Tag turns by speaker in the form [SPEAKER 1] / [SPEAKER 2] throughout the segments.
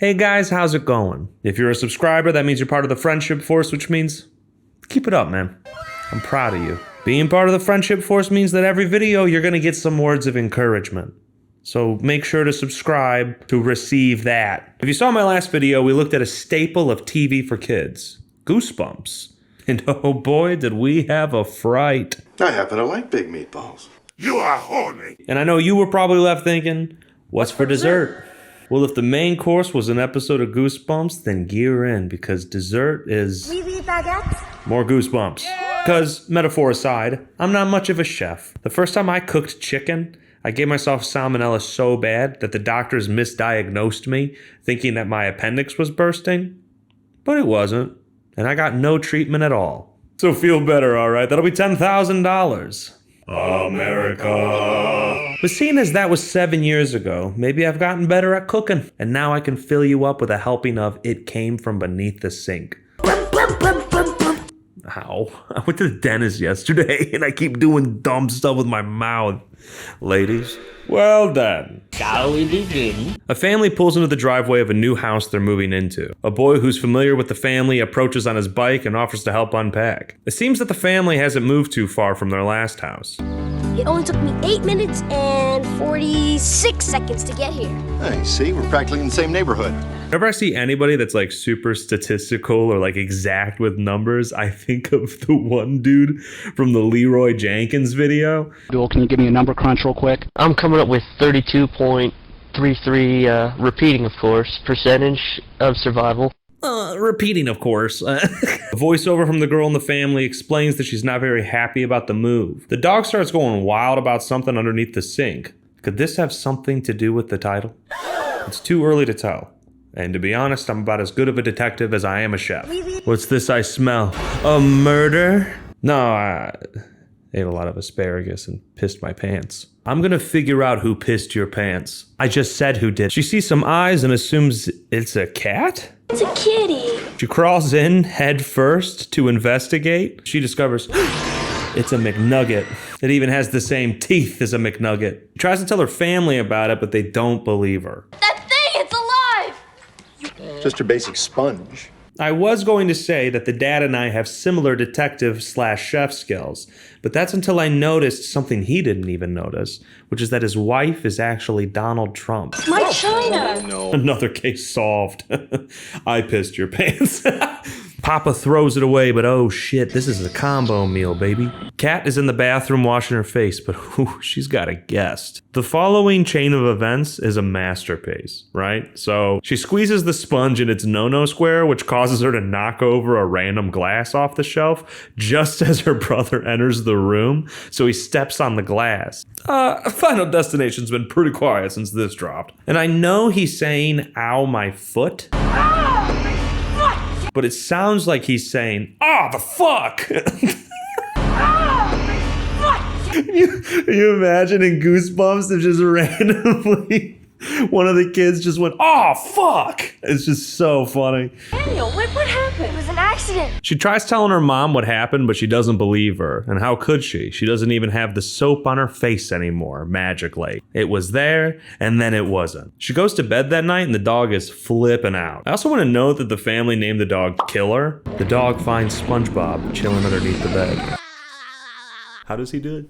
[SPEAKER 1] Hey guys, how's it going? If you're a subscriber, that means you're part of the friendship force, which means keep it up, man. I'm proud of you. Being part of the friendship force means that every video you're gonna get some words of encouragement. So make sure to subscribe to receive that. If you saw my last video, we looked at a staple of TV for kids, Goosebumps. And oh boy, did we have a fright.
[SPEAKER 2] I happen to like big meatballs.
[SPEAKER 3] You are horny.
[SPEAKER 1] And I know you were probably left thinking, what's for dessert? Well, if the main course was an episode of Goosebumps, then gear in, because dessert is more Goosebumps. Because, metaphor aside, I'm not much of a chef. The first time I cooked chicken, I gave myself salmonella so bad that the doctors misdiagnosed me, thinking that my appendix was bursting. But it wasn't, and I got no treatment at all. So feel better, alright? That'll be $10,000. America. But seeing as that was 7 years ago, maybe I've gotten better at cooking, and now I can fill you up with a helping of It Came From Beneath the Sink. Ow. I went to the dentist yesterday, and I keep doing dumb stuff with my mouth. Ladies, well done.
[SPEAKER 4] Shall we begin?
[SPEAKER 1] A family pulls into the driveway of a new house they're moving into. A boy who's familiar with the family approaches on his bike and offers to help unpack. It seems that the family hasn't moved too far from their last house.
[SPEAKER 5] It only took me 8 minutes and 46 seconds to get here.
[SPEAKER 2] Hey, see, we're practically in the same neighborhood.
[SPEAKER 1] Whenever I see anybody that's like super statistical or like exact with numbers, I think of the one dude from the Leroy Jenkins video.
[SPEAKER 6] Bill, can you give me a number crunch real quick?
[SPEAKER 4] I'm coming up with 32.33, repeating of course, percentage of survival.
[SPEAKER 1] Repeating, of course. A voiceover from the girl in the family explains that she's not very happy about the move. The dog starts going wild about something underneath the sink. Could this have something to do with the title? It's too early to tell. And to be honest, I'm about as good of a detective as I am a chef. What's this I smell? A murder? No, I ate a lot of asparagus and pissed my pants. I'm gonna figure out who pissed your pants. I just said who did. She sees some eyes and assumes it's a cat?
[SPEAKER 5] It's a kitty.
[SPEAKER 1] She crawls in head first to investigate. She discovers it's a McNugget. It even has the same teeth as a McNugget. She tries to tell her family about it, but they don't believe her.
[SPEAKER 5] That thing, it's alive!
[SPEAKER 2] Just your basic sponge.
[SPEAKER 1] I was going to say that the dad and I have similar detective/chef skills, but that's until I noticed something he didn't even notice, which is that his wife is actually Donald Trump.
[SPEAKER 5] My china!
[SPEAKER 2] No.
[SPEAKER 1] Another case solved. I pissed your pants. Papa throws it away, but oh shit, this is a combo meal, baby. Kat is in the bathroom washing her face, but she's got a guest. The following chain of events is a masterpiece, right? So she squeezes the sponge in its no-no square, which causes her to knock over a random glass off the shelf just as her brother enters the room, so he steps on the glass. Final Destination's been pretty quiet since this dropped. And I know he's saying, ow, my foot. But it sounds like he's saying, the fuck! You imagine in Goosebumps if just randomly one of the kids just went, fuck! It's just so funny.
[SPEAKER 5] Daniel, what happened? It was an accident.
[SPEAKER 1] She tries telling her mom what happened, but she doesn't believe her. And how could she? She doesn't even have the soap on her face anymore, magically. It was there, and then it wasn't. She goes to bed that night, and the dog is flipping out. I also want to note that the family named the dog Killer. The dog finds SpongeBob chilling underneath the bed. How does he do it?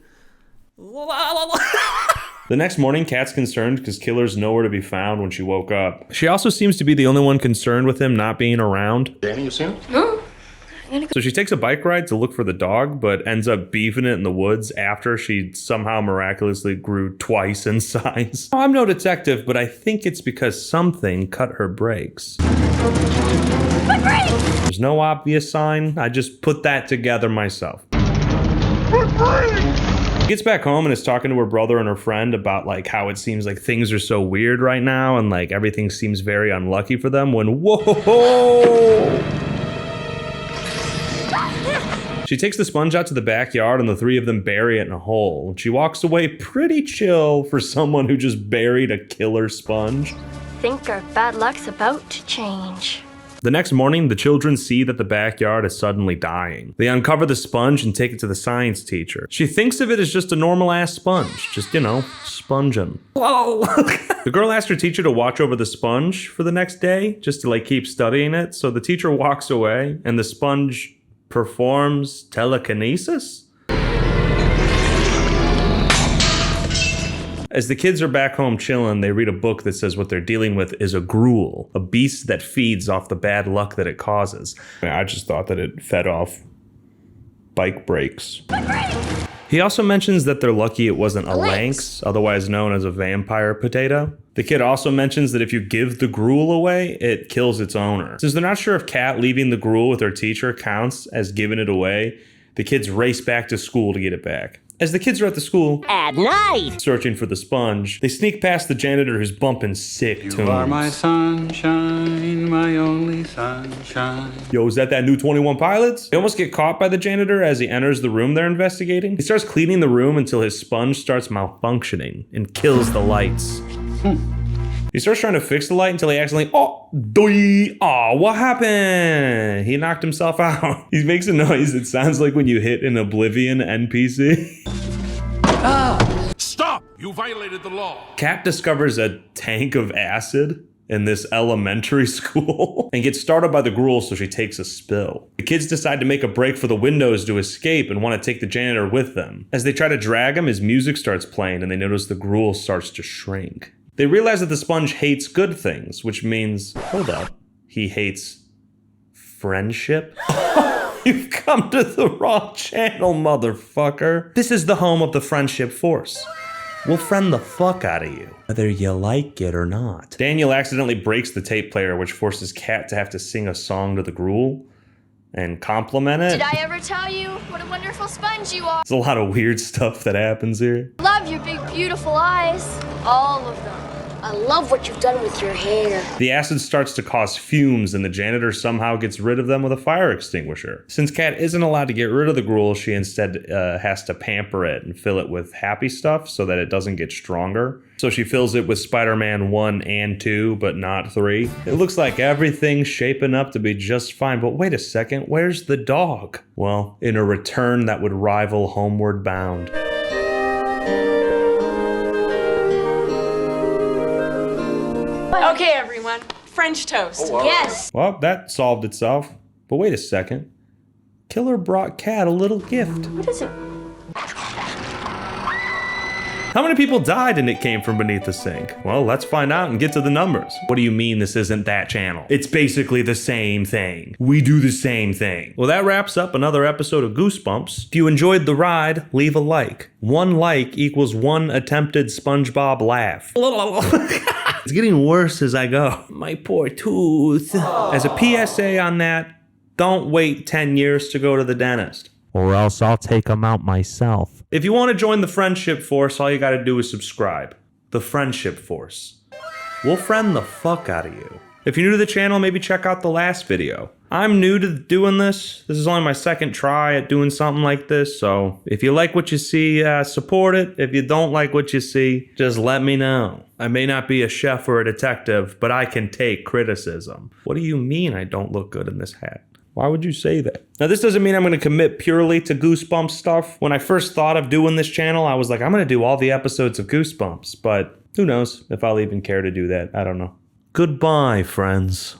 [SPEAKER 1] The next morning, Kat's concerned because Killer's nowhere to be found when she woke up. She also seems to be the only one concerned with him not being around.
[SPEAKER 2] Danny, you seen it?
[SPEAKER 5] No.
[SPEAKER 1] So she takes a bike ride to look for the dog, but ends up beefing it in the woods after she somehow miraculously grew twice in size. I'm no detective, but I think it's because something cut her brakes.
[SPEAKER 5] My brakes!
[SPEAKER 1] There's no obvious sign. I just put that together myself. She gets back home and is talking to her brother and her friend about like how it seems like things are so weird right now and like everything seems very unlucky for them when whoa! She takes the sponge out to the backyard and the three of them bury it in a hole. She walks away pretty chill for someone who just buried a killer sponge.
[SPEAKER 5] Think our bad luck's about to change.
[SPEAKER 1] The next morning, the children see that the backyard is suddenly dying. They uncover the sponge and take it to the science teacher. She thinks of it as just a normal-ass sponge. Just, sponging. Whoa! The girl asked her teacher to watch over the sponge for the next day, just to, keep studying it. So the teacher walks away, and the sponge performs telekinesis? As the kids are back home chilling, they read a book that says what they're dealing with is a gruel, a beast that feeds off the bad luck that it causes. I just thought that it fed off bike brakes. He also mentions that they're lucky it wasn't a lynx, otherwise known as a vampire potato. The kid also mentions that if you give the gruel away, it kills its owner. Since they're not sure if Kat leaving the gruel with her teacher counts as giving it away, the kids race back to school to get it back. As the kids are at the school
[SPEAKER 5] At night.
[SPEAKER 1] searching for the sponge, they sneak past the janitor who's bumping sick tunes.
[SPEAKER 3] You are my sunshine, my only sunshine.
[SPEAKER 1] Yo, is that new 21 Pilots? They almost get caught by the janitor as he enters the room they're investigating. He starts cleaning the room until his sponge starts malfunctioning and kills the lights. He starts trying to fix the light until he accidentally, what happened? He knocked himself out. He makes a noise that sounds like when you hit an Oblivion NPC.
[SPEAKER 7] Stop! You violated the law.
[SPEAKER 1] Kat discovers a tank of acid in this elementary school and gets startled by the gruel, so she takes a spill. The kids decide to make a break for the windows to escape and want to take the janitor with them. As they try to drag him, his music starts playing and they notice the gruel starts to shrink. They realize that the sponge hates good things, which means, hold up, he hates friendship? You've come to the wrong channel, motherfucker. This is the home of the Friendship Force. We'll friend the fuck out of you, whether you like it or not. Daniel accidentally breaks the tape player, which forces Kat to have to sing a song to the gruel and compliment it.
[SPEAKER 8] Did I ever tell you what a wonderful sponge you are?
[SPEAKER 1] There's a lot of weird stuff that happens here.
[SPEAKER 8] Love your big, beautiful eyes. All of them.
[SPEAKER 5] I love what you've done with your hair.
[SPEAKER 1] The acid starts to cause fumes and the janitor somehow gets rid of them with a fire extinguisher. Since Kat isn't allowed to get rid of the gruel, she instead has to pamper it and fill it with happy stuff so that it doesn't get stronger. So she fills it with Spider-Man 1 and 2, but not 3. It looks like everything's shaping up to be just fine, but wait a second, where's the dog? Well, in a return that would rival Homeward Bound.
[SPEAKER 9] Okay, everyone. French toast.
[SPEAKER 5] Yes.
[SPEAKER 1] Well, that solved itself. But wait a second. Killer brought Kat a little gift.
[SPEAKER 5] What is it?
[SPEAKER 1] How many people died and it came from beneath the sink? Well, let's find out and get to the numbers. What do you mean this isn't that channel? It's basically the same thing. We do the same thing. Well, that wraps up another episode of Goosebumps. If you enjoyed the ride, leave a like. 1 like equals 1 attempted SpongeBob laugh. It's getting worse as I go. My poor tooth. As a PSA on that, don't wait 10 years to go to the dentist. Or else I'll take them out myself. If you want to join the Friendship Force, all you gotta do is subscribe. The Friendship Force. We'll friend the fuck out of you. If you're new to the channel, maybe check out the last video. I'm new to doing this. This is only my second try at doing something like this, so if you like what you see, support it. If you don't like what you see, just let me know. I may not be a chef or a detective, but I can take criticism. What do you mean I don't look good in this hat? Why would you say that? Now, this doesn't mean I'm going to commit purely to Goosebumps stuff. When I first thought of doing this channel, I was like, I'm going to do all the episodes of Goosebumps, but who knows if I'll even care to do that. I don't know. Goodbye, friends.